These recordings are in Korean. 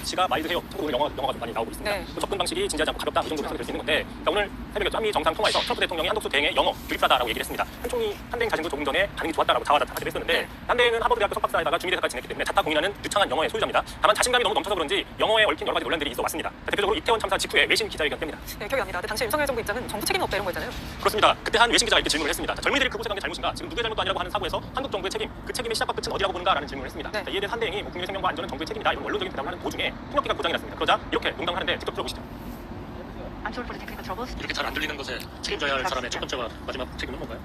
수치가 마일드해요. 참고로 영어가 좀 많이 나오고 있습니다. 네. 또 접근 방식이 진지하지 않고 가볍다 이 정도로 해석이 될 수 있는 건데 그러니까 오늘 새벽에 한미 정상 통화에서 트럼프 대통령이 한독수 대행의 영어 유립사다라고 얘기를 했습니다. 한대행 자신도 조금 전에 반응이 좋았다라고 자화자찬하기도 했었는데 네. 한대행은 하버드대학교 석박사에다가 주미대사까지 지냈기 때문에 자타 공인하는 유창한 영어의 소유자입니다. 다만 자신감이 너무 넘쳐서 그런지 영어에 얽힌 여러 가지 논란들이 있어 왔습니다. 대표적으로 이태원 참사 직후에 외신 기자회견 때입니다. 네, 기억이 납니다. 당시 윤석열 정부 입장은 정부 책임은 없다 이런 거였잖아요. 그렇습니다. 그때 한 외신 기자가 이렇게 질문을 했습니다. 자, 젊은이들이 그곳에 간 게 잘못인가? 지금 누구의 잘못도 아니라고 하는 사고에서 한국 정부의 책임, 그 책임의 시작과 끝은 어디라고 보는가라는 질문을 했습니다. 네. 자, 이에 대해 한대행이 국민의 생명과 안전은 정부의 책임이다 이런 원론적인 대답을 하는 도중에 폭력기가 고장이 났습니다. 그러자 이렇게 농담을 하는데 직접 들어보시죠. I'm sorry for the technical troubles. 이렇게 잘 안 들리는 것에 책임져야 할 사람의 첫 번째와 마지막 책임은 뭔가요?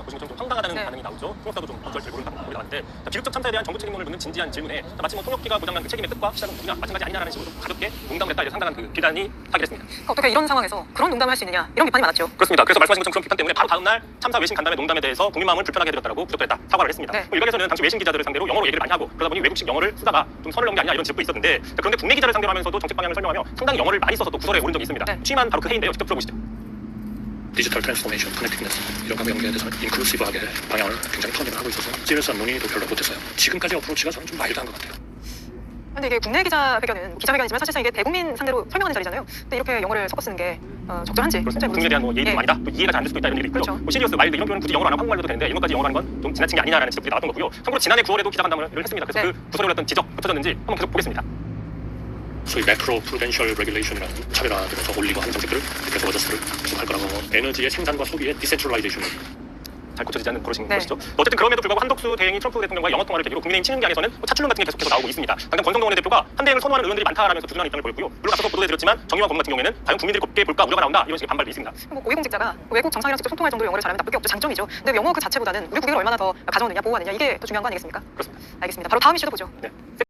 보시면 좀 황당하다는 네. 반응이 나오죠. 통역사도 좀 어쩔 줄 모른다고 소리 나왔는데 비극적 참사에 대한 정부 책임론을 묻는 진지한 질문에 마치 통역기가 고장난 그 책임의 끝과 시작은 누구냐 마찬가지 아니냐라는 식으로 좀 가볍게 농담을 했다 이제 상당한 그 비난이 하기했습니다. 그러니까 어떻게 이런 상황에서 그런 농담을 할 수 있느냐 이런 비판이 많았죠. 그렇습니다. 그래서 말씀하신 것처럼 그런 비판 때문에 바로 다음날 참사 외신 간담회 농담에 대해서 국민 마음을 불편하게 해드렸다고 부적절했다 사과를 했습니다. 네. 일각에서는 당시 외신 기자들을 상대로 영어로 얘기를 많이 하고 그러다 보니 외국식 영어를 쓰다가 좀 선을 넘은 게 아니냐 이런 지적도 있었는데 그런데 국내 기자를 상대로 하면서도 정책 방향을 설명하며 상당히 영어를 많이 써서 또 구설에 오른 적이 있습니다. 네. 취임한 바로 그 해인데요. 직접 들어보시죠. 디지털 트랜스포메이션, 커넥티브네스 이런 각 연계에 대해서 인클루시브하게 방향을 굉장히 터닝을 하고 있어서 시리어스한 논의도 별로 못했어요. 지금까지 어프로치가 저는 좀 마일드한 것 같아요. 근데 이게 국내 기자회견은 기자회견이지만 사실상 이게 대국민 상대로 설명하는 자리잖아요. 근데 이렇게 영어를 섞어 쓰는 게 적절한지 그렇습니다. 국민에 대한 뭐 예의도 아니다, 또 이해가 잘 안 될 수도 있다 이런 얘기도 있고요. 그렇죠. 뭐 시리어스, 마일드 이런 표현은 굳이 영어로 안 하고 한국말로 해도 되는데 이런 것까지 영어로 하는 건 좀 지나친 게 아니냐라는 지적들이 나왔던 거고요. 참고로 지난해 9월에도 기자간담회를 했습니다. 그래서 네. 그 구설에 올랐던 지적 흩어졌는지 한번 계속 보겠습니다. 소위 매크로 프루덴셜 레귤레이션이라는 차별화되면서 올리고 하는 정책들을 계속 어저스를 할 거라고 에너지의 생산과 소비의 디센트럴라이제이션을 잘 고쳐지지 않는 그러신 네. 것이죠. 어쨌든 그럼에도 불구하고 한덕수 대행이 트럼프 대통령과 영어 통화를 계기로 국민의힘 친윤계 안에서는 뭐 차출론 같은 게 계속해서 나오고 있습니다. 당장 권성동 원내대표가 한대행을 선호하는 의원들이 많다라면서 주장하는 입장을 보였고요. 물론 앞서서 보도해드렸지만 정의와 검 같은 경우에는 과연 국민들이 곱게 볼까 우려가 나온다 이런 식의 반발도 있습니다. 뭐 고위공직자가 외국 정상이랑 직접 소통할 정도로 영어를 잘하면 나쁠 게 없죠. 장점이죠. 근데 영어 그 자체보다는 우리 국익을 얼마나 더 가져오느냐 보호하느냐 이게 더 중요한 거 아니겠습니까? 그렇습니다. 알겠습니다. 바로 다음 이슈도 보죠. 네.